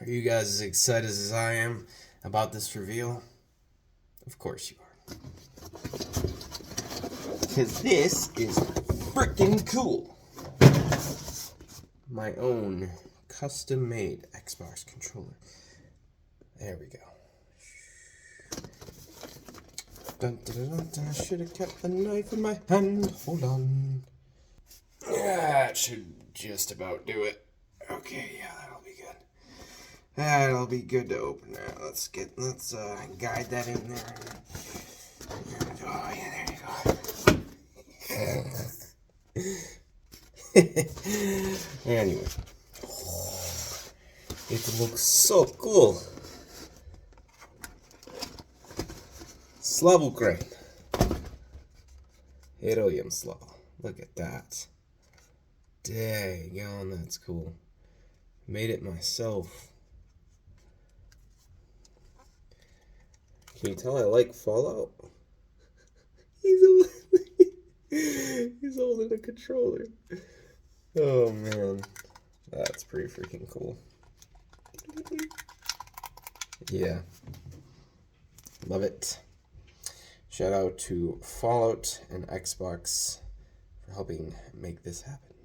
Are you guys as excited as I am about this reveal? Of course you are. Because this is freaking cool. My own custom-made Xbox controller. There we go. Dun, dun, dun, dun. I should have kept the knife in my hand. Hold on. Yeah, that should just about do it. Okay, yeah, that'll be good. That'll be good to open that. Let's guide that in there. Oh yeah, there you go. Anyway, it looks so cool. Slava Ukraine. Heroyam Slava. Look at that. Dang, that's cool. Made it myself. Can you tell I like Fallout? He's holding a controller. Oh man, that's pretty freaking cool. Yeah, love it. Shout out to Fallout and Xbox for helping make this happen.